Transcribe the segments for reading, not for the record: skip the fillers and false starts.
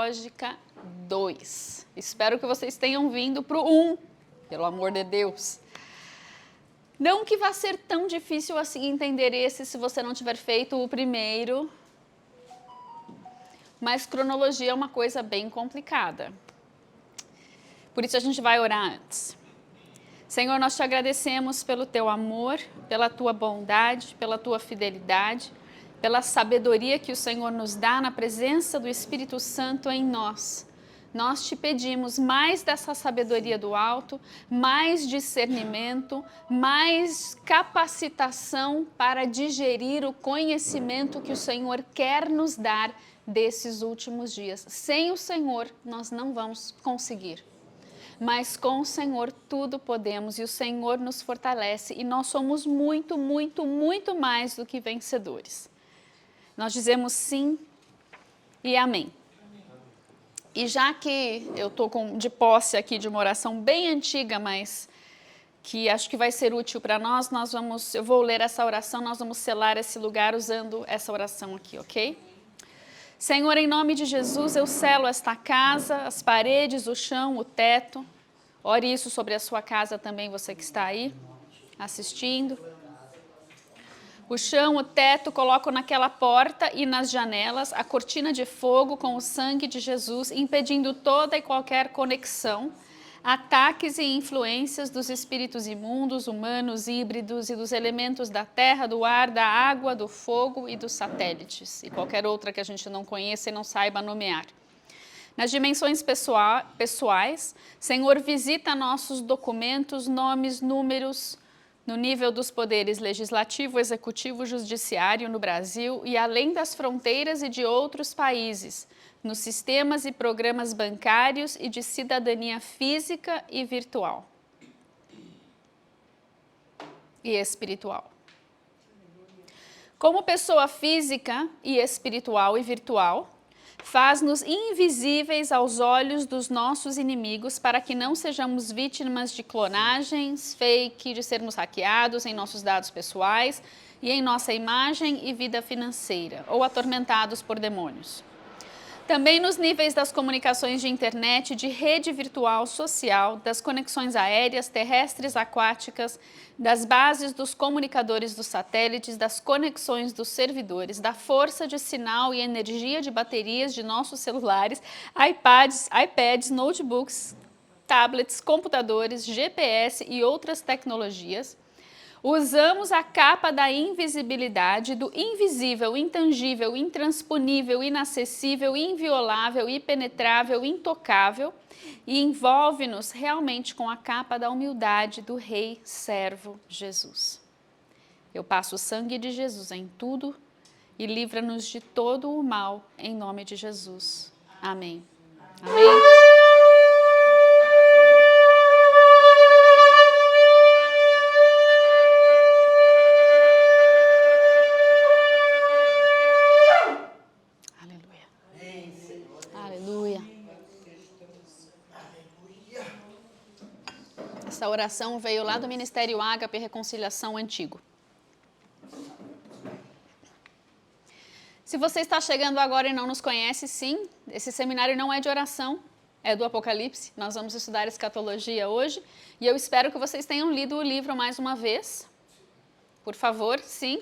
cronológica 2. Espero que vocês tenham vindo para o 1, pelo amor de Deus. Não que vá ser tão difícil assim entender esse se você não tiver feito o primeiro, mas cronologia é uma coisa bem complicada. Por isso a gente vai orar antes. Senhor, nós te agradecemos pelo teu amor, pela tua bondade, pela tua fidelidade, pela sabedoria que o Senhor nos dá na presença do Espírito Santo em nós. Nós te pedimos mais dessa sabedoria do alto, mais discernimento, mais capacitação para digerir o conhecimento que o Senhor quer nos dar desses últimos dias. Sem o Senhor, nós não vamos conseguir. Mas com o Senhor tudo podemos e o Senhor nos fortalece e nós somos muito, muito, muito mais do que vencedores. Nós dizemos sim e amém. E já que eu estou de posse aqui de uma oração bem antiga, mas que acho que vai ser útil para nós, eu vou ler essa oração, nós vamos selar esse lugar usando essa oração aqui, ok? Senhor, em nome de Jesus, eu selo esta casa, as paredes, o chão, o teto. Ore isso sobre a sua casa também, você que está aí assistindo. O chão, o teto, coloco naquela porta e nas janelas a cortina de fogo com o sangue de Jesus, impedindo toda e qualquer conexão, ataques e influências dos espíritos imundos, humanos, híbridos e dos elementos da terra, do ar, da água, do fogo e dos satélites, e qualquer outra que a gente não conheça e não saiba nomear. Nas dimensões pessoais, Senhor, visita nossos documentos, nomes, números, no nível dos poderes legislativo, executivo, judiciário no Brasil e além das fronteiras e de outros países, nos sistemas e programas bancários e de cidadania física e virtual e espiritual. Como pessoa física e espiritual e virtual, faz-nos invisíveis aos olhos dos nossos inimigos para que não sejamos vítimas de clonagens, fake, de sermos hackeados em nossos dados pessoais e em nossa imagem e vida financeira, ou atormentados por demônios. Também nos níveis das comunicações de internet, de rede virtual social, das conexões aéreas, terrestres, aquáticas, das bases dos comunicadores dos satélites, das conexões dos servidores, da força de sinal e energia de baterias de nossos celulares, iPads, notebooks, tablets, computadores, GPS e outras tecnologias. Usamos a capa da invisibilidade, do invisível, intangível, intransponível, inacessível, inviolável, impenetrável, intocável e envolve-nos realmente com a capa da humildade do Rei Servo Jesus. Eu passo o sangue de Jesus em tudo e livra-nos de todo o mal, em nome de Jesus. Amém. Amém. Essa oração veio lá do Ministério Ágape Reconciliação Antigo. Se você está chegando agora e não nos conhece, sim, esse seminário não é de oração, é do Apocalipse. Nós vamos estudar escatologia hoje e eu espero que vocês tenham lido o livro mais uma vez. Por favor, sim.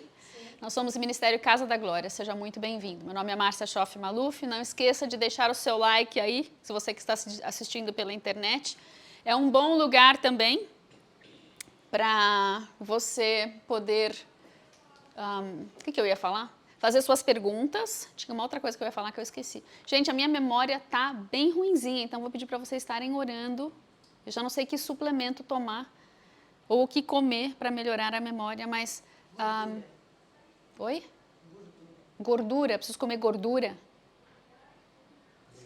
Nós somos o Ministério Casa da Glória, seja muito bem-vindo. Meu nome é Márcia Schoff Maluf, não esqueça de deixar o seu like aí, se você que está assistindo pela internet. É um bom lugar também para você poder... o que eu ia falar? Fazer suas perguntas. Tinha uma outra coisa que eu ia falar que eu esqueci. Gente, a minha memória tá bem ruinzinha, então vou pedir para vocês estarem orando. Eu já não sei que suplemento tomar ou o que comer para melhorar a memória, mas... oi? Gordura, preciso comer gordura.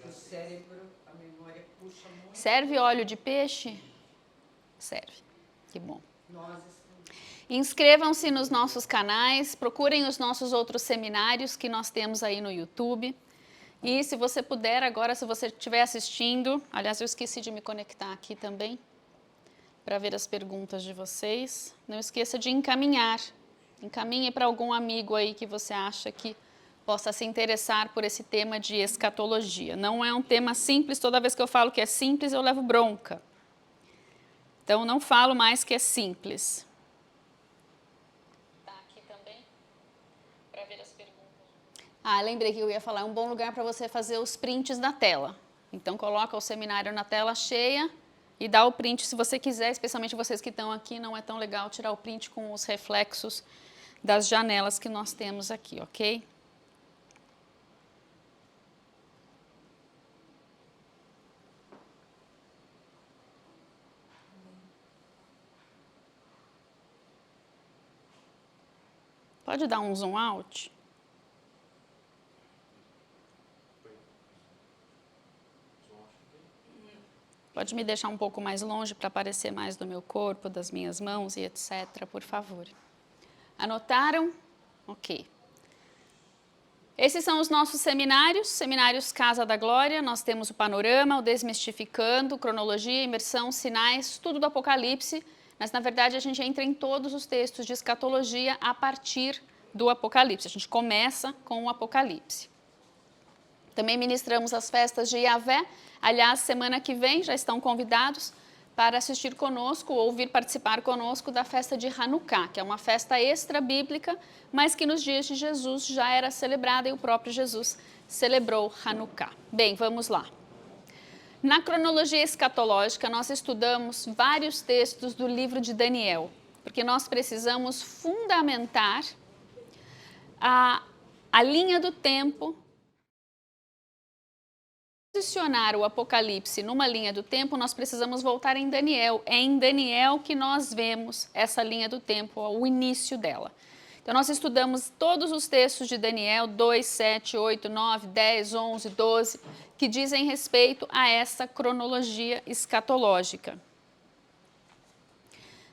O cérebro, a memória puxa muito. Serve óleo de peixe? Serve. Que bom. Inscrevam-se nos nossos canais, procurem os nossos outros seminários que nós temos aí no YouTube. E se você puder agora, se você estiver assistindo, aliás, eu esqueci de me conectar aqui também, para ver as perguntas de vocês. Não esqueça de encaminhar. Encaminhe para algum amigo aí que você acha que possa se interessar por esse tema de escatologia. Não é um tema simples, toda vez que eu falo que é simples, eu levo bronca. Então, não falo mais que é simples. Tá aqui também, para ver as perguntas. Ah, lembrei que eu ia falar, é um bom lugar para você fazer os prints da tela. Então, coloca o seminário na tela cheia e dá o print se você quiser, especialmente vocês que estão aqui, não é tão legal tirar o print com os reflexos das janelas que nós temos aqui, ok? Pode dar um zoom out? Pode me deixar um pouco mais longe para aparecer mais do meu corpo, das minhas mãos e etc, por favor. Anotaram? Ok. Esses são os nossos seminários Casa da Glória. Nós temos o Panorama, o Desmistificando, Cronologia, Imersão, Sinais, tudo do Apocalipse. Mas, na verdade, a gente entra em todos os textos de escatologia a partir do Apocalipse. A gente começa com o Apocalipse. Também ministramos as festas de Yahvé. Aliás, semana que vem já estão convidados para assistir conosco ou vir participar conosco da festa de Hanukkah, que é uma festa extra-bíblica, mas que nos dias de Jesus já era celebrada e o próprio Jesus celebrou Hanukkah. Bem, vamos lá. Na cronologia escatológica, nós estudamos vários textos do livro de Daniel, porque nós precisamos fundamentar a linha do tempo. Posicionar o Apocalipse numa linha do tempo, nós precisamos voltar em Daniel. É em Daniel que nós vemos essa linha do tempo, o início dela. Então, nós estudamos todos os textos de Daniel, 2, 7, 8, 9, 10, 11, 12, que dizem respeito a essa cronologia escatológica.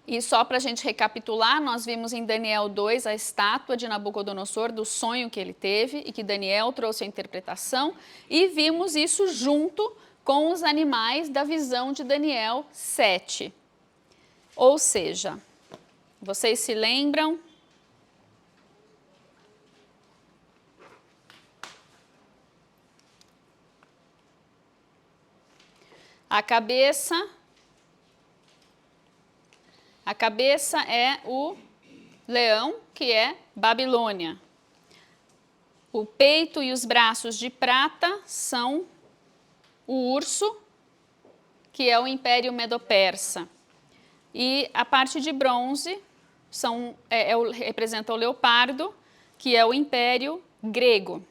E só para a gente recapitular, nós vimos em Daniel 2 a estátua de Nabucodonosor, do sonho que ele teve e que Daniel trouxe a interpretação, e vimos isso junto com os animais da visão de Daniel 7. Ou seja, vocês se lembram? A cabeça é o leão, que é Babilônia. O peito e os braços de prata são o urso, que é o Império Medo-Persa. E a parte de bronze representa o leopardo, que é o Império Grego.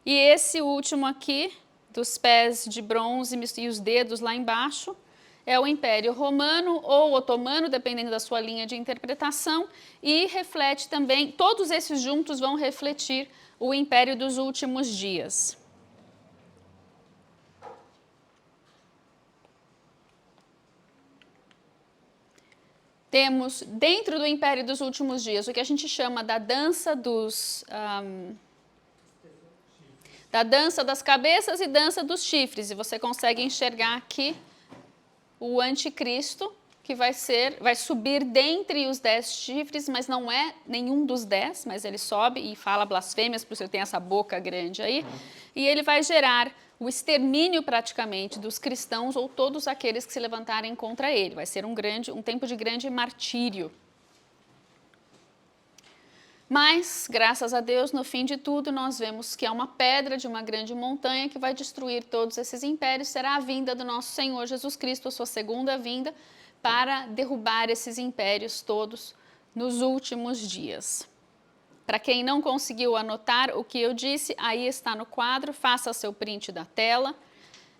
E esse último aqui, dos pés de bronze e os dedos lá embaixo, é o Império Romano ou Otomano, dependendo da sua linha de interpretação, e reflete também, todos esses juntos vão refletir o Império dos Últimos Dias. Temos, dentro do Império dos Últimos Dias, o que a gente chama da dança das cabeças e dança dos chifres, e você consegue enxergar aqui o anticristo, que vai subir dentre os 10 chifres, mas não é nenhum dos 10, mas ele sobe e fala blasfêmias, por isso ele tem essa boca grande aí, e ele vai gerar o extermínio praticamente dos cristãos ou todos aqueles que se levantarem contra ele. Vai ser um tempo de grande martírio. Mas, graças a Deus, no fim de tudo, nós vemos que é uma pedra de uma grande montanha que vai destruir todos esses impérios, será a vinda do nosso Senhor Jesus Cristo, a sua segunda vinda, para derrubar esses impérios todos nos últimos dias. Para quem não conseguiu anotar o que eu disse, aí está no quadro, faça seu print da tela.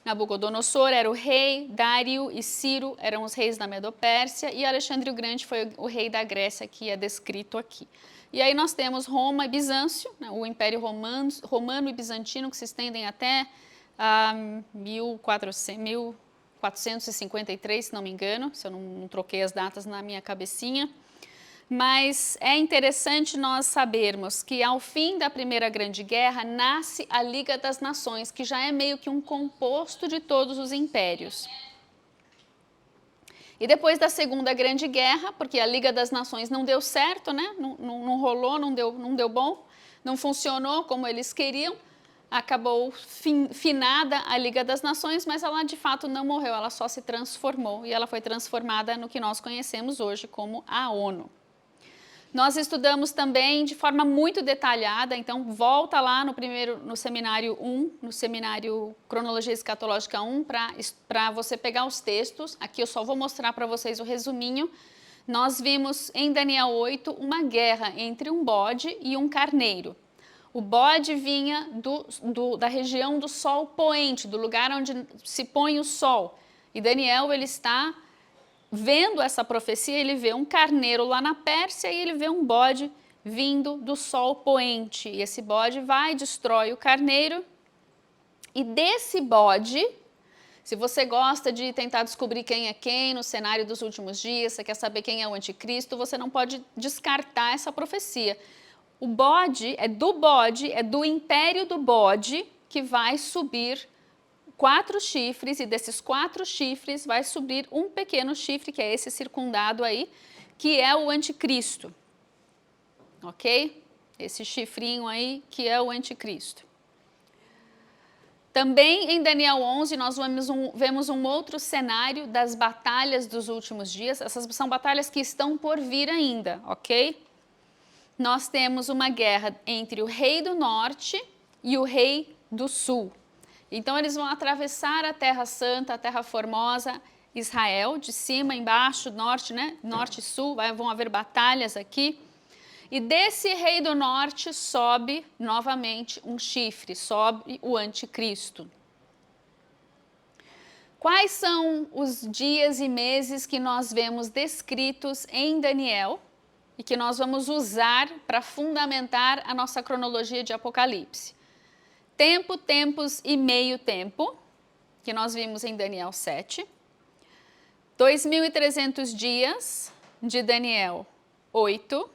Nabucodonosor era o rei, Dário e Ciro eram os reis da Medopérsia e Alexandre o Grande foi o rei da Grécia, que é descrito aqui. E aí nós temos Roma e Bizâncio, né, o Império Romano e Bizantino, que se estendem até 1453, se não me engano, se eu não troquei as datas na minha cabecinha. Mas é interessante nós sabermos que ao fim da Primeira Grande Guerra nasce a Liga das Nações, que já é meio que um composto de todos os impérios. E depois da Segunda Grande Guerra, porque a Liga das Nações não deu certo, né? Não rolou, não deu bom, não funcionou como eles queriam, acabou finada a Liga das Nações, mas ela de fato não morreu, ela só se transformou e ela foi transformada no que nós conhecemos hoje como a ONU. Nós estudamos também de forma muito detalhada, então volta lá no seminário 1, no seminário Cronologia Escatológica 1, para você pegar os textos. Aqui eu só vou mostrar para vocês o resuminho. Nós vimos em Daniel 8 uma guerra entre um bode e um carneiro. O bode vinha da região do sol poente, do lugar onde se põe o sol. E Daniel, ele está vendo essa profecia, ele vê um carneiro lá na Pérsia e ele vê um bode vindo do sol poente. E esse bode vai, destrói o carneiro. E desse bode, se você gosta de tentar descobrir quem é quem no cenário dos últimos dias, você quer saber quem é o anticristo, você não pode descartar essa profecia. O bode, é do império do bode que vai subir 4 chifres, e desses 4 chifres vai subir um pequeno chifre, que é esse circundado aí, que é o anticristo. Ok? Esse chifrinho aí que é o anticristo. Também em Daniel 11 nós vemos um outro cenário das batalhas dos últimos dias. Essas são batalhas que estão por vir ainda, ok? Nós temos uma guerra entre o rei do norte e o rei do sul. Então eles vão atravessar a Terra Santa, a Terra Formosa, Israel, de cima, embaixo, norte, né? Norte e sul, vão haver batalhas aqui. E desse rei do norte sobe novamente um chifre, sobe o anticristo. Quais são os dias e meses que nós vemos descritos em Daniel e que nós vamos usar para fundamentar a nossa cronologia de Apocalipse? Tempo, tempos e meio tempo, que nós vimos em Daniel 7. 2.300 dias, de Daniel 8.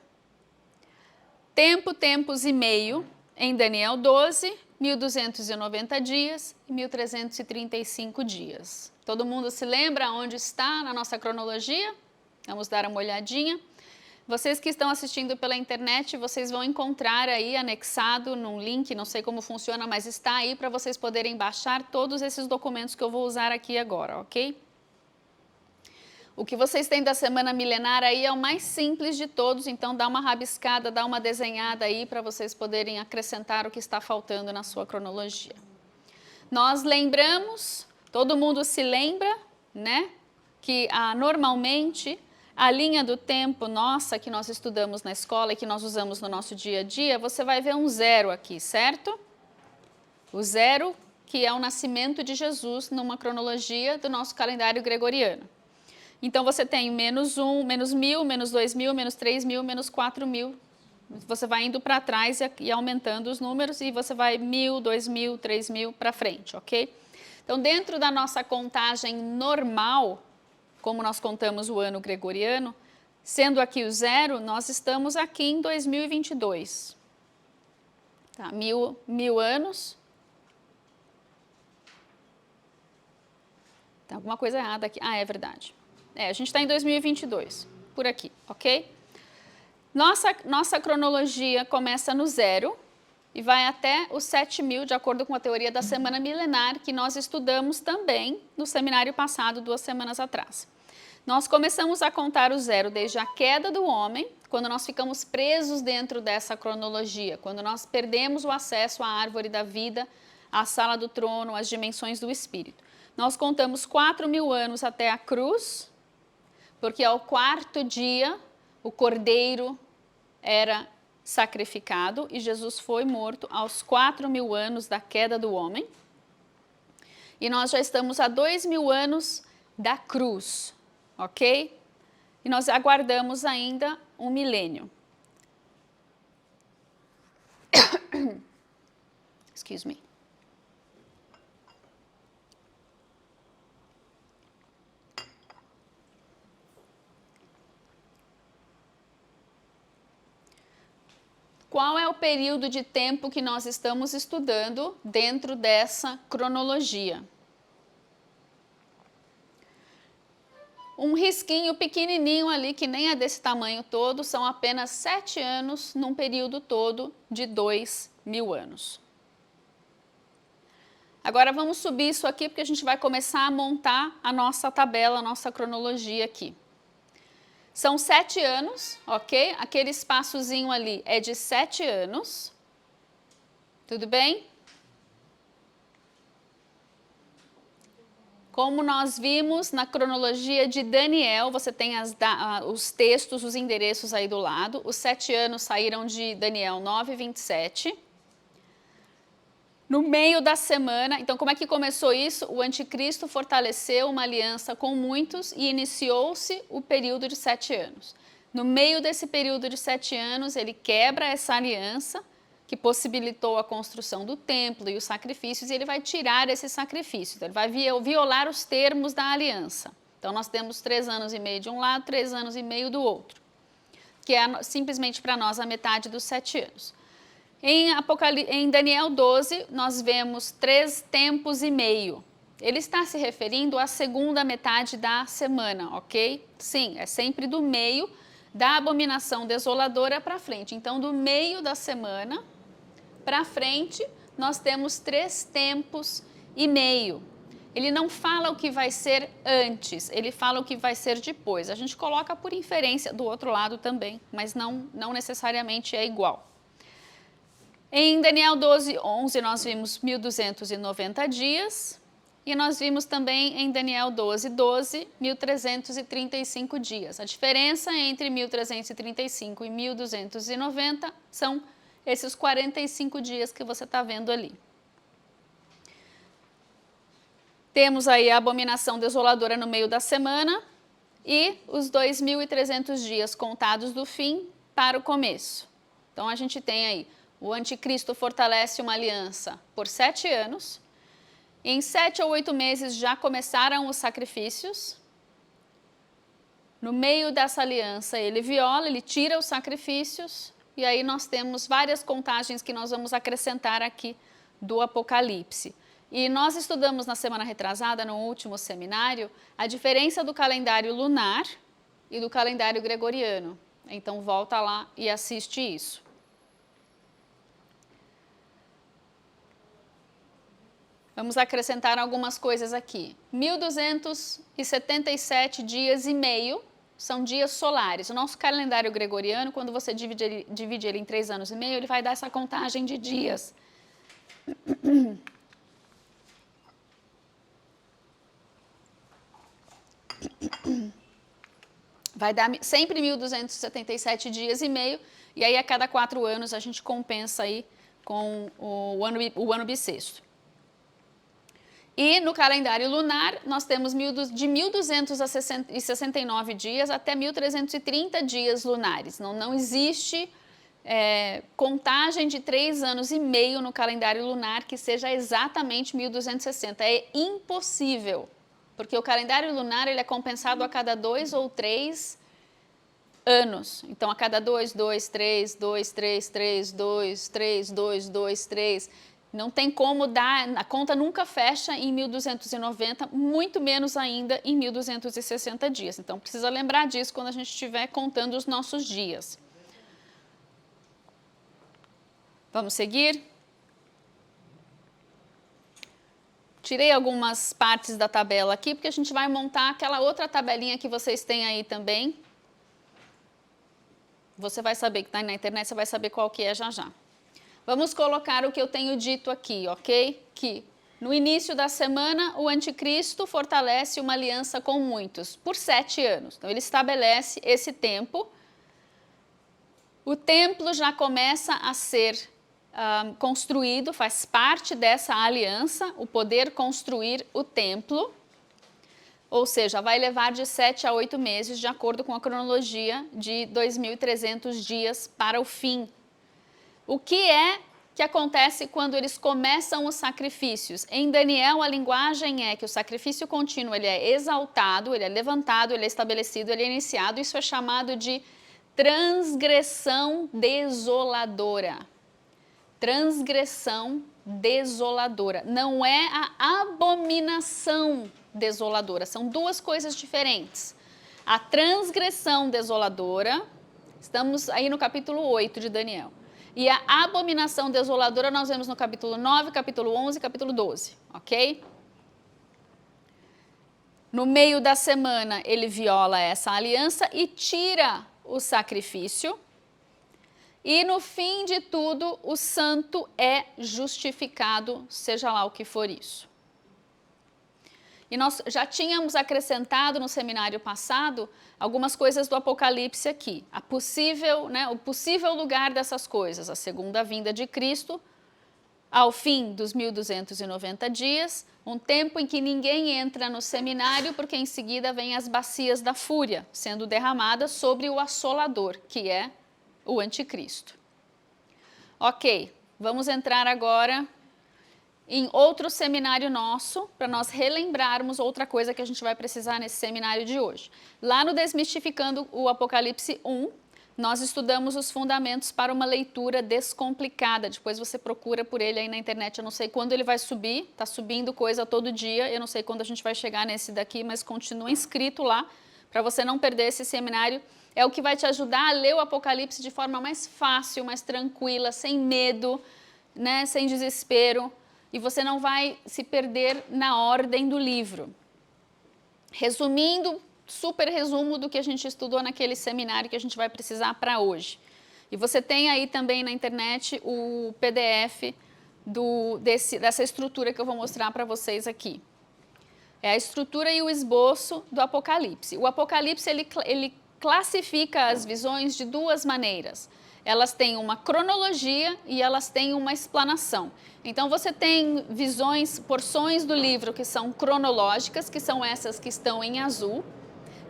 Tempo, tempos e meio, em Daniel 12. 1.290 dias e 1.335 dias. Todo mundo se lembra onde está na nossa cronologia? Vamos dar uma olhadinha. Vocês que estão assistindo pela internet, vocês vão encontrar aí anexado num link, não sei como funciona, mas está aí para vocês poderem baixar todos esses documentos que eu vou usar aqui agora, ok? O que vocês têm da semana milenar aí é o mais simples de todos, então dá uma rabiscada, dá uma desenhada aí para vocês poderem acrescentar o que está faltando na sua cronologia. Nós lembramos, todo mundo se lembra, né, que normalmente a linha do tempo nossa que nós estudamos na escola e que nós usamos no nosso dia a dia, você vai ver um 0 aqui, certo? O 0 que é o nascimento de Jesus numa cronologia do nosso calendário gregoriano. Então você tem menos 1, menos 1.000, menos 2.000, menos 3.000, menos 4.000. Você vai indo para trás e aumentando os números e você vai 1.000, 2.000, 3.000 para frente, ok? Então dentro da nossa contagem normal, como nós contamos o ano gregoriano, sendo aqui o 0, nós estamos aqui em 2022. Tá, mil anos. Tem alguma coisa errada aqui. Ah, é verdade. A gente está em 2022, por aqui, ok? Nossa cronologia começa no 0 e vai até os 7.000, de acordo com a teoria da semana milenar, que nós estudamos também no seminário passado, 2 semanas atrás. Nós começamos a contar o 0 desde a queda do homem, quando nós ficamos presos dentro dessa cronologia, quando nós perdemos o acesso à árvore da vida, à sala do trono, às dimensões do espírito. Nós contamos 4.000 anos até a cruz, porque ao 4º dia o cordeiro era sacrificado e Jesus foi morto aos 4.000 anos da queda do homem. E nós já estamos a 2.000 anos da cruz. Ok? E nós aguardamos ainda um milênio. Excuse me. Qual é o período de tempo que nós estamos estudando dentro dessa cronologia? um risquinho pequenininho ali, que nem é desse tamanho todo, são apenas 7 anos num período todo de 2.000 anos. Agora vamos subir isso aqui, porque a gente vai começar a montar a nossa tabela, a nossa cronologia aqui. São 7 anos, ok? Aquele espaçozinho ali é de 7 anos. Tudo bem? Como nós vimos na cronologia de Daniel, você tem os textos, os endereços aí do lado. Os 7 anos saíram de Daniel 9:27. No meio da semana, então como é que começou isso? O anticristo fortaleceu uma aliança com muitos e iniciou-se o período de 7 anos. No meio desse período de 7 anos, ele quebra essa aliança, que possibilitou a construção do templo e os sacrifícios, e ele vai tirar esse sacrifício, então ele vai violar os termos da aliança. Então nós temos 3 anos e meio de um lado, 3 anos e meio do outro, que é simplesmente para nós a metade dos 7 anos. Em Daniel 12, nós vemos 3 tempos e meio. Ele está se referindo à segunda metade da semana, ok? Sim, é sempre do meio da abominação desoladora para frente. Então, do meio da semana para frente, nós temos 3 tempos e meio. Ele não fala o que vai ser antes, ele fala o que vai ser depois. A gente coloca por inferência do outro lado também, mas não necessariamente é igual. Em Daniel 12:11, nós vimos 1.290 dias, e nós vimos também em Daniel 12:12, 1.335 dias. A diferença entre 1.335 e 1.290 são esses 45 dias que você está vendo ali. Temos aí a abominação desoladora no meio da semana e os 2.300 dias contados do fim para o começo. Então a gente tem aí, o anticristo fortalece uma aliança por 7 anos, em 7 ou 8 meses já começaram os sacrifícios. No meio dessa aliança ele viola, ele tira os sacrifícios, e aí nós temos várias contagens que nós vamos acrescentar aqui do Apocalipse. E nós estudamos na semana retrasada, no último seminário, a diferença do calendário lunar e do calendário gregoriano. Então volta lá e assiste isso. Vamos acrescentar algumas coisas aqui. 1.277 dias e meio são dias solares. O nosso calendário gregoriano, quando você divide ele em 3 anos e meio, ele vai dar essa contagem de dias. Vai dar sempre 1.277 dias e meio, e aí a cada 4 anos a gente compensa aí com o ano bissexto. E no calendário lunar, nós temos de 1.269 dias até 1.330 dias lunares. Não existe contagem de 3 anos e meio no calendário lunar que seja exatamente 1.260. É impossível, porque o calendário lunar ele é compensado a cada 2 ou 3 anos. Então, a cada 2, 2, 3, 2, 3, 3, 2, 3, 2, 2, 3... Não tem como dar, a conta nunca fecha em 1.290, muito menos ainda em 1.260 dias. Então, precisa lembrar disso quando a gente estiver contando os nossos dias. Vamos seguir? Tirei algumas partes da tabela aqui, porque a gente vai montar aquela outra tabelinha que vocês têm aí também. Você vai saber que está na internet, você vai saber qual que é já já. Vamos colocar o que eu tenho dito aqui, ok? Que no início da semana o anticristo fortalece uma aliança com muitos, por 7 anos. Então ele estabelece esse tempo. O templo já começa a ser construído, faz parte dessa aliança, o poder construir o templo. Ou seja, vai levar de 7 a 8 meses, de acordo com a cronologia de 2.300 dias para o fim. O que acontece quando eles começam os sacrifícios? Em Daniel, a linguagem é que o sacrifício contínuo ele é exaltado, ele é levantado, ele é estabelecido, ele é iniciado. Isso é chamado de transgressão desoladora. Transgressão desoladora. Não é a abominação desoladora, são duas coisas diferentes. A transgressão desoladora, estamos aí no capítulo 8 de Daniel. E a abominação desoladora nós vemos no capítulo 9, capítulo 11 e capítulo 12, ok? No meio da semana, ele viola essa aliança e tira o sacrifício. E no fim de tudo, o santo é justificado, seja lá o que for isso. E nós já tínhamos acrescentado no seminário passado algumas coisas do Apocalipse aqui. O possível lugar dessas coisas, a segunda vinda de Cristo, ao fim dos 1290 dias, um tempo em que ninguém entra no seminário, porque em seguida vem as bacias da fúria, sendo derramadas sobre o assolador, que é o anticristo. Ok, vamos entrar agora em outro seminário nosso, para nós relembrarmos outra coisa que a gente vai precisar nesse seminário de hoje. Lá no Desmistificando o Apocalipse 1, nós estudamos os fundamentos para uma leitura descomplicada. Depois você procura por ele aí na internet, eu não sei quando ele vai subir, está subindo coisa todo dia, eu não sei quando a gente vai chegar nesse daqui, mas continua inscrito lá, para você não perder esse seminário. É o que vai te ajudar a ler o Apocalipse de forma mais fácil, mais tranquila, sem medo, né, sem desespero. E você não vai se perder na ordem do livro. Resumindo, super resumo do que a gente estudou naquele seminário que a gente vai precisar para hoje. E você tem aí também na internet o PDF dessa estrutura que eu vou mostrar para vocês aqui. É a estrutura e o esboço do Apocalipse. O Apocalipse, ele classifica as visões de duas maneiras. Elas têm uma cronologia e elas têm uma explanação. Então você tem visões, porções do livro que são cronológicas, que são essas que estão em azul.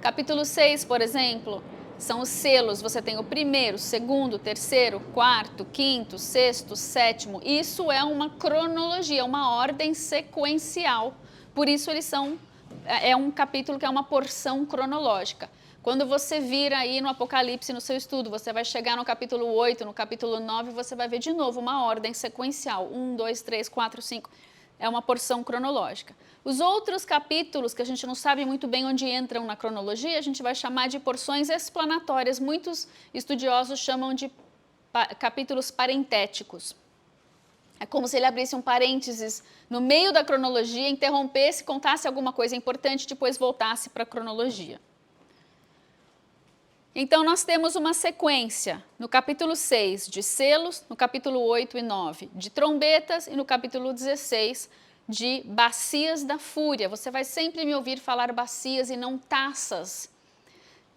Capítulo 6, por exemplo, são os selos. Você tem o primeiro, segundo, terceiro, quarto, quinto, sexto, sétimo. Isso é uma cronologia, uma ordem sequencial. Por isso é um capítulo que é uma porção cronológica. Quando você vira aí no Apocalipse, no seu estudo, você vai chegar no capítulo 8, no capítulo 9, você vai ver de novo uma ordem sequencial. 1, 2, 3, 4, 5. É uma porção cronológica. Os outros capítulos, que a gente não sabe muito bem onde entram na cronologia, a gente vai chamar de porções explanatórias. Muitos estudiosos chamam de capítulos parentéticos. É como se ele abrisse um parênteses no meio da cronologia, interrompesse, contasse alguma coisa importante e depois voltasse para a cronologia. Então, nós temos uma sequência no capítulo 6 de selos, no capítulo 8 e 9 de trombetas e no capítulo 16 de bacias da fúria. Você vai sempre me ouvir falar bacias e não taças.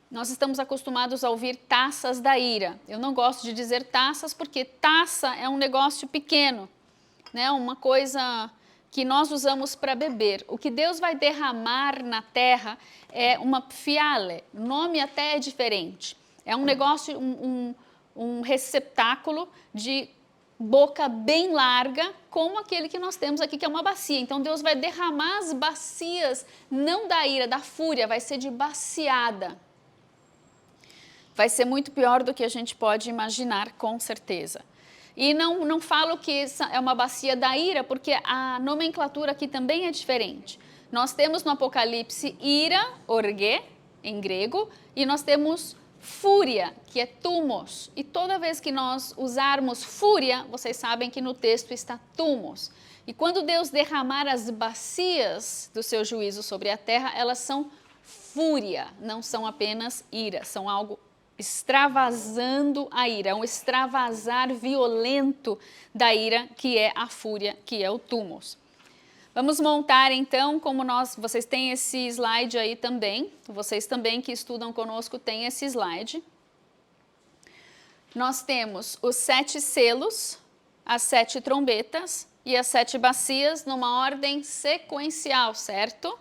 Nós estamos acostumados a ouvir taças da ira. Eu não gosto de dizer taças porque taça é um negócio pequeno, né? Uma coisa que nós usamos para beber. O que Deus vai derramar na terra é uma fiale, o nome até é diferente. É um negócio, um receptáculo de boca bem larga, como aquele que nós temos aqui, que é uma bacia. Então Deus vai derramar as bacias, não da ira, da fúria, vai ser de baciada. Vai ser muito pior do que a gente pode imaginar, com certeza. E não falo que é uma bacia da ira, porque a nomenclatura aqui também é diferente. Nós temos no Apocalipse ira, orge, em grego, e nós temos fúria, que é tumos. E toda vez que nós usarmos fúria, vocês sabem que no texto está tumos. E quando Deus derramar as bacias do seu juízo sobre a terra, elas são fúria, não são apenas ira, são algo extravasando a ira, um extravasar violento da ira, que é a fúria, que é o tumos. Vamos montar então, vocês têm esse slide aí também, vocês também que estudam conosco têm esse slide. Nós temos os 7 selos, as 7 trombetas e as 7 bacias numa ordem sequencial, certo?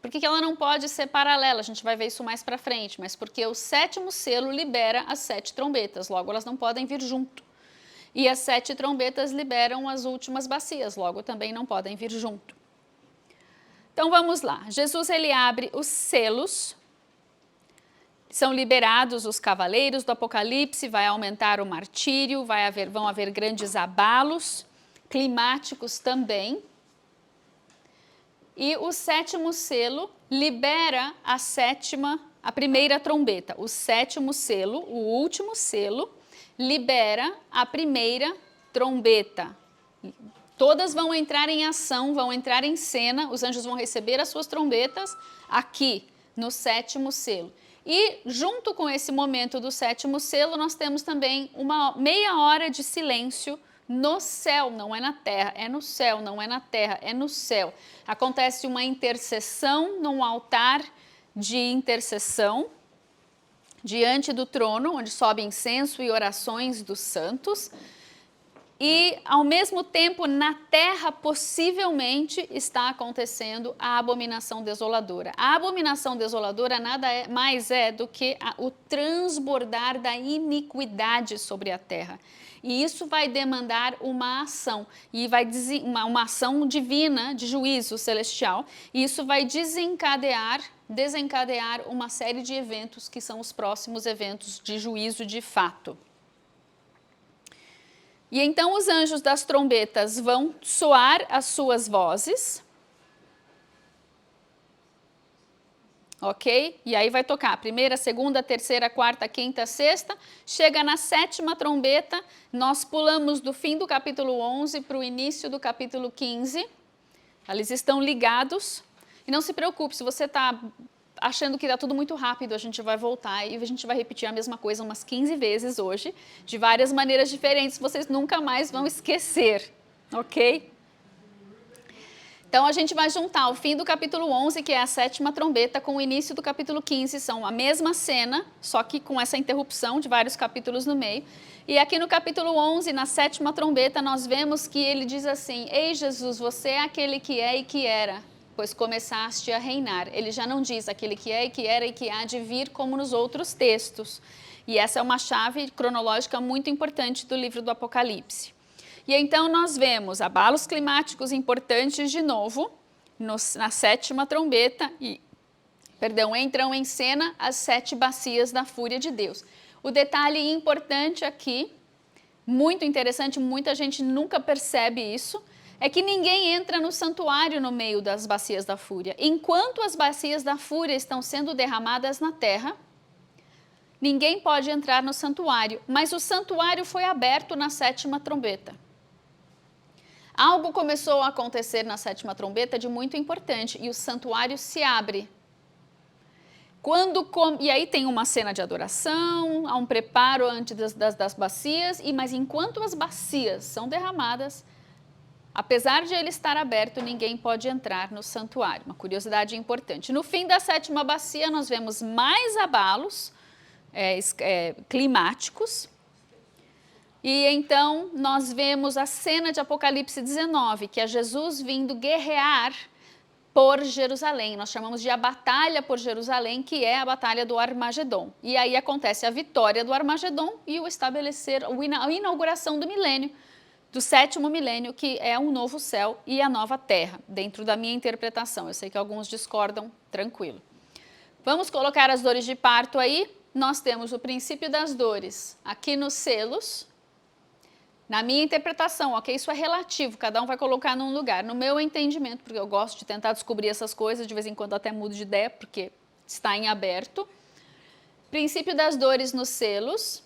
Por que ela não pode ser paralela? A gente vai ver isso mais para frente, mas porque o 7º selo libera as 7 trombetas, logo elas não podem vir junto. E as 7 trombetas liberam as últimas bacias, logo também não podem vir junto. Então vamos lá, Jesus ele abre os selos, são liberados os cavaleiros do Apocalipse, vai aumentar o martírio, vão haver grandes abalos, climáticos também. e o sétimo selo libera a primeira trombeta. O sétimo selo, o último selo, libera a primeira trombeta. Todas vão entrar em ação, vão entrar em cena, os anjos vão receber as suas trombetas aqui, no sétimo selo. E junto com esse momento do sétimo selo, nós temos também uma meia hora de silêncio no céu, não é na terra, é no céu, não é na terra, é no céu. Acontece uma intercessão num altar de intercessão diante do trono, onde sobe incenso e orações dos santos. E, ao mesmo tempo, na terra, possivelmente, está acontecendo a abominação desoladora. A abominação desoladora nada mais é do que o transbordar da iniquidade sobre a terra. E isso vai demandar uma ação, e uma ação divina, de juízo celestial, e isso vai desencadear uma série de eventos que são os próximos eventos de juízo de fato. E então os anjos das trombetas vão soar as suas vozes, ok? E aí vai tocar a primeira, segunda, terceira, quarta, quinta, sexta, chega na sétima trombeta, nós pulamos do fim do capítulo 11 para o início do capítulo 15, eles estão ligados, e não se preocupe, se você está achando que está tudo muito rápido, a gente vai voltar e a gente vai repetir a mesma coisa umas 15 vezes hoje, de várias maneiras diferentes, vocês nunca mais vão esquecer, ok? Então a gente vai juntar o fim do capítulo 11, que é a sétima trombeta, com o início do capítulo 15, são a mesma cena, só que com essa interrupção de vários capítulos no meio. E aqui no capítulo 11, na sétima trombeta, nós vemos que ele diz assim: Ei Jesus, você é aquele que é e que era, pois começaste a reinar. Ele já não diz aquele que é e que era e que há de vir como nos outros textos. E essa é uma chave cronológica muito importante do livro do Apocalipse. E então nós vemos abalos climáticos importantes de novo, na sétima trombeta, entram em cena as 7 bacias da fúria de Deus. O detalhe importante aqui, muito interessante, muita gente nunca percebe isso, é que ninguém entra no santuário no meio das bacias da fúria. Enquanto as bacias da fúria estão sendo derramadas na terra, ninguém pode entrar no santuário, mas o santuário foi aberto na sétima trombeta. Algo começou a acontecer na sétima trombeta de muito importante, e o santuário se abre. E aí tem uma cena de adoração, há um preparo antes das bacias, mas enquanto as bacias são derramadas, apesar de ele estar aberto, ninguém pode entrar no santuário. Uma curiosidade importante. No fim da sétima bacia, nós vemos mais abalos climáticos. E então nós vemos a cena de Apocalipse 19, que é Jesus vindo guerrear por Jerusalém. Nós chamamos de a batalha por Jerusalém, que é a batalha do Armagedon. E aí acontece a vitória do Armagedon e a inauguração do milênio, do 7º milênio, que é um novo céu e a nova terra, dentro da minha interpretação. Eu sei que alguns discordam, tranquilo. Vamos colocar as dores de parto aí. Nós temos o princípio das dores aqui nos selos. Na minha interpretação, ok? Isso é relativo, cada um vai colocar num lugar. No meu entendimento, porque eu gosto de tentar descobrir essas coisas, de vez em quando até mudo de ideia, porque está em aberto. Princípio das dores nos selos.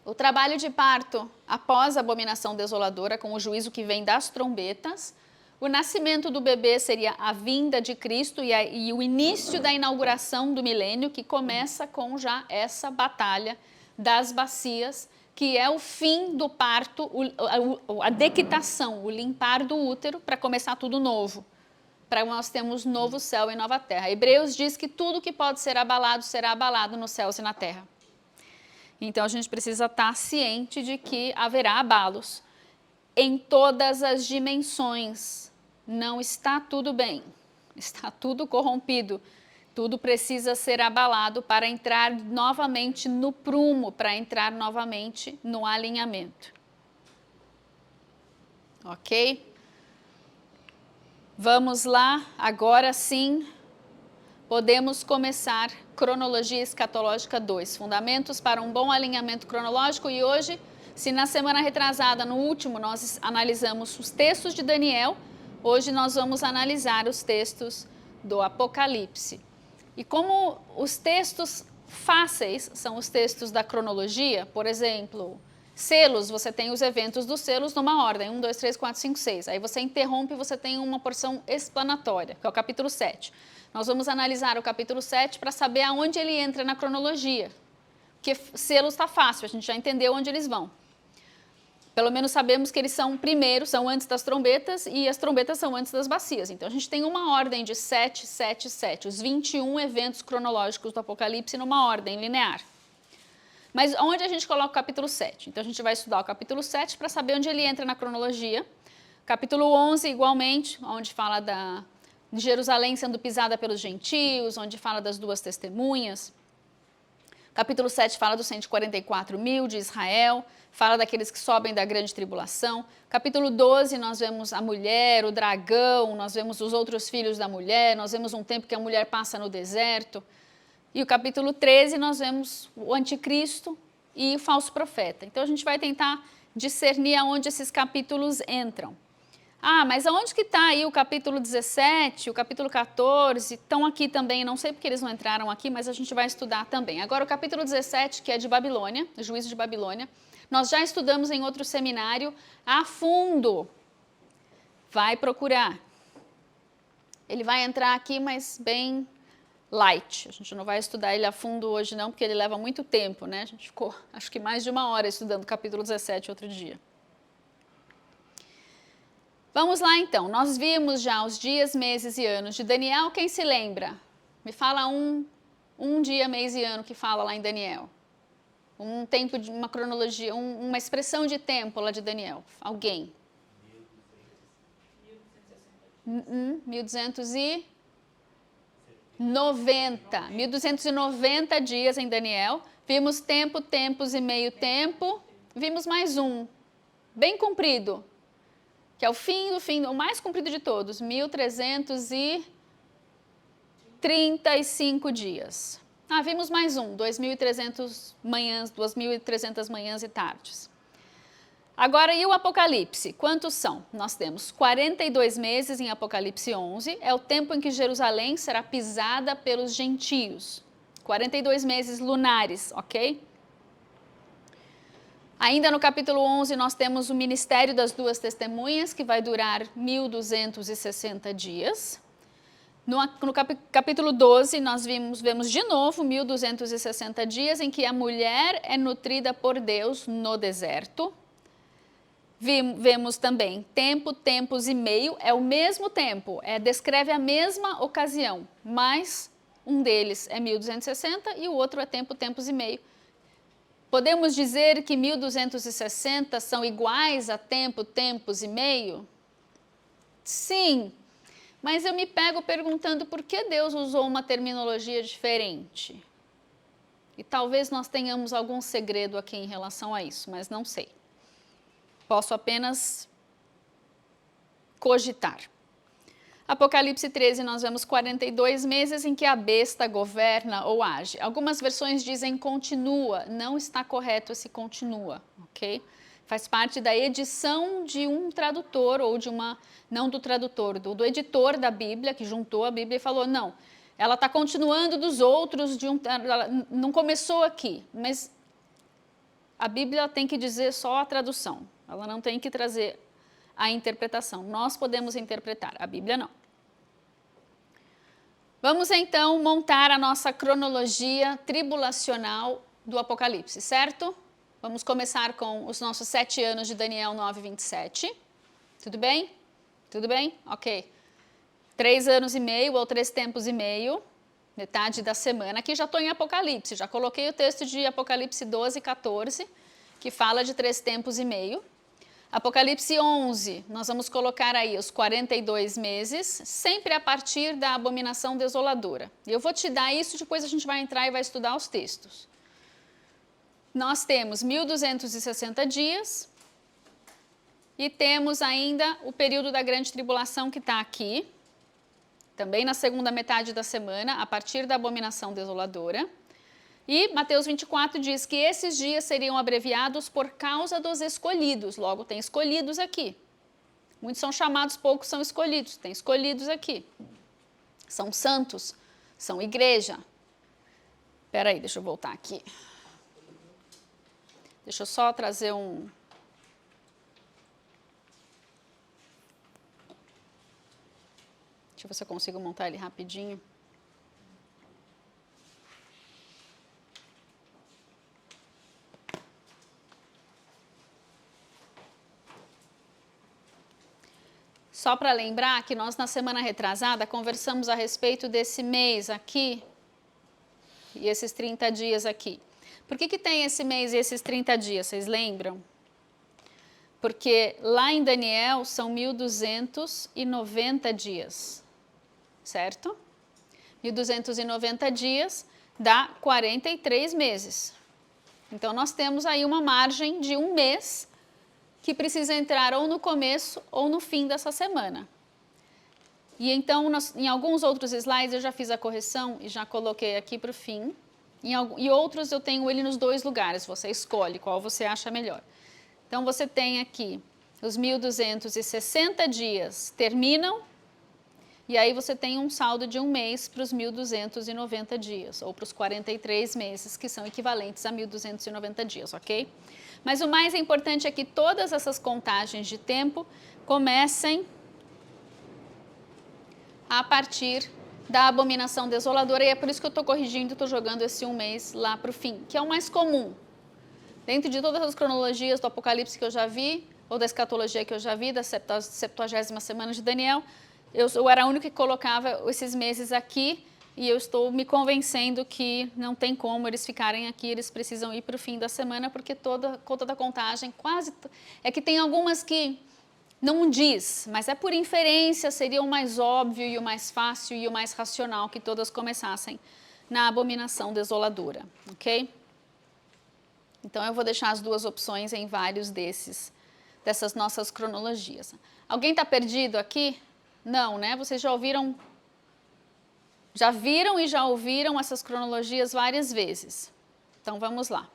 O trabalho de parto após a abominação desoladora, com o juízo que vem das trombetas. O nascimento do bebê seria a vinda de Cristo e o início da inauguração do milênio, que começa com já essa batalha das bacias, que é o fim do parto, a dequitação, o limpar do útero para começar tudo novo, para nós termos novo céu e nova terra. Hebreus diz que tudo que pode ser abalado será abalado nos céus e na terra. Então a gente precisa estar ciente de que haverá abalos em todas as dimensões. Não está tudo bem, está tudo corrompido. Tudo precisa ser abalado para entrar novamente no prumo, para entrar novamente no alinhamento. Ok? Vamos lá, agora sim, podemos começar cronologia escatológica 2, fundamentos para um bom alinhamento cronológico. E hoje, se na semana retrasada, no último, nós analisamos os textos de Daniel, Hoje nós vamos analisar os textos do Apocalipse. E como os textos fáceis são os textos da cronologia, por exemplo, selos, você tem os eventos dos selos numa ordem, 1, 2, 3, 4, 5, 6. Aí você interrompe e você tem uma porção explanatória, que é o capítulo 7. Nós vamos analisar o capítulo 7 para saber aonde ele entra na cronologia. Porque selos está fácil, a gente já entendeu onde eles vão. Pelo menos sabemos que eles são primeiro, são antes das trombetas, e as trombetas são antes das bacias. Então a gente tem uma ordem de 7, 7, 7, os 21 eventos cronológicos do Apocalipse numa ordem linear. Mas onde a gente coloca o capítulo 7? Então a gente vai estudar o capítulo 7 para saber onde ele entra na cronologia. Capítulo 11, igualmente, onde fala de Jerusalém sendo pisada pelos gentios, onde fala das duas testemunhas. Capítulo 7 fala dos 144 mil de Israel, fala daqueles que sobem da grande tribulação. Capítulo 12 nós vemos a mulher, o dragão, nós vemos os outros filhos da mulher, nós vemos um tempo que a mulher passa no deserto. E o capítulo 13 nós vemos o anticristo e o falso profeta. Então a gente vai tentar discernir aonde esses capítulos entram. Ah, mas aonde que está aí o capítulo 17, o capítulo 14, estão aqui também, não sei porque eles não entraram aqui, mas a gente vai estudar também. Agora o capítulo 17, que é de Babilônia, o juízo de Babilônia, nós já estudamos em outro seminário a fundo. Vai procurar. Ele vai entrar aqui, mas bem light. A gente não vai estudar ele a fundo hoje não, porque ele leva muito tempo, né? A gente ficou, acho que mais de 1 hora estudando o capítulo 17 outro dia. Vamos lá então, nós vimos já os dias, meses e anos de Daniel, quem se lembra? Me fala um dia, mês e ano que fala lá em Daniel. Um tempo, de uma cronologia, uma expressão de tempo lá de Daniel. Alguém? 1290 dias em Daniel. Vimos tempo, tempos e meio tempo. Vimos mais um, bem comprido, que é o fim, o mais comprido de todos, 1335 dias. Ah, vimos mais um, 2.300 manhãs, 2.300 manhãs e tardes. Agora, e o Apocalipse? Quantos são? Nós temos 42 meses em Apocalipse 11, é o tempo em que Jerusalém será pisada pelos gentios. 42 meses lunares, ok? Ainda no capítulo 11, nós temos o ministério das duas testemunhas, que vai durar 1.260 dias. No capítulo 12, nós vemos de novo 1.260 dias em que a mulher é nutrida por Deus no deserto. Vemos também tempo, tempos e meio, é o mesmo tempo, descreve a mesma ocasião, mas um deles é 1.260 e o outro é tempo, tempos e meio. Podemos dizer que 1.260 são iguais a tempo, tempos e meio? Sim, mas eu me pego perguntando por que Deus usou uma terminologia diferente. E talvez nós tenhamos algum segredo aqui em relação a isso, mas não sei. Posso apenas cogitar. Apocalipse 13, nós vemos 42 meses em que a besta governa ou age. Algumas versões dizem continua, não está correto esse continua, ok? Faz parte da edição de um tradutor ou de uma, não do tradutor, do editor da Bíblia, que juntou a Bíblia e falou, não, ela está continuando dos outros, ela não começou aqui, mas a Bíblia tem que dizer só a tradução, ela não tem que trazer a interpretação. Nós podemos interpretar, a Bíblia não. Vamos então montar a nossa cronologia tribulacional do Apocalipse, certo? Vamos começar com os nossos 7 anos de Daniel 9:27. Tudo bem? Tudo bem? Ok. 3 anos e meio ou 3 tempos e meio, metade da semana. Aqui já estou em Apocalipse, já coloquei o texto de Apocalipse 12:14, que fala de 3 tempos e meio. Apocalipse 11, nós vamos colocar aí os 42 meses, sempre a partir da abominação desoladora. E eu vou te dar isso, depois a gente vai entrar e vai estudar os textos. Nós temos 1.260 dias e temos ainda o período da grande tribulação que está aqui, também na segunda metade da semana, a partir da abominação desoladora. E Mateus 24 diz que esses dias seriam abreviados por causa dos escolhidos, logo tem escolhidos aqui. Muitos são chamados, poucos são escolhidos. Tem escolhidos aqui. São santos, são igreja. Espera aí, deixa eu voltar aqui. Deixa eu só trazer um... Deixa eu ver se eu consigo montar ele rapidinho. Só para lembrar que nós, na semana retrasada, conversamos a respeito desse mês aqui e esses 30 dias aqui. Por que tem esse mês e esses 30 dias, vocês lembram? Porque lá em Daniel são 1290 dias, certo? 1290 dias dá 43 meses. Então, nós temos aí uma margem de um mês que precisa entrar ou no começo ou no fim dessa semana. E então, em alguns outros slides eu já fiz a correção e já coloquei aqui para o fim. E outros eu tenho ele nos dois lugares, você escolhe qual você acha melhor. Então, você tem aqui os 1260 dias terminam, e aí você tem um saldo de um mês para os 1290 dias, ou para os 43 meses, que são equivalentes a 1290 dias, ok? Mas o mais importante é que todas essas contagens de tempo comecem a partir da abominação desoladora, e é por isso que eu estou corrigindo, estou jogando esse um mês lá para o fim, que é o mais comum. Dentro de todas as cronologias do Apocalipse que eu já vi, ou da escatologia que eu já vi, da 70ª semana de Daniel, eu era a única que colocava esses meses aqui, e eu estou me convencendo que não tem como eles ficarem aqui, eles precisam ir para o fim da semana, porque toda a contagem quase... É que tem algumas que não diz, mas é por inferência, seria o mais óbvio e o mais fácil e o mais racional que todas começassem na abominação desoladora, ok? Então, eu vou deixar as duas opções em vários dessas nossas cronologias. Alguém está perdido aqui? Não, né? Vocês já ouviram... Já viram e já ouviram essas cronologias várias vezes. Então, vamos lá.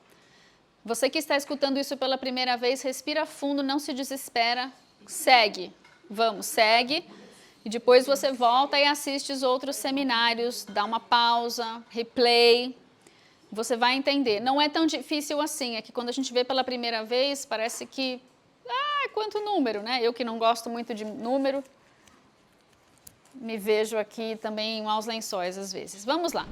Você que está escutando isso pela primeira vez, respira fundo, não se desespera, segue. Vamos, segue. E depois você volta e assiste os outros seminários, dá uma pausa, replay. Você vai entender. Não é tão difícil assim, é que quando a gente vê pela primeira vez, parece que... quanto número, né? Eu que não gosto muito de número... Me vejo aqui também aos lençóis às vezes. Vamos lá.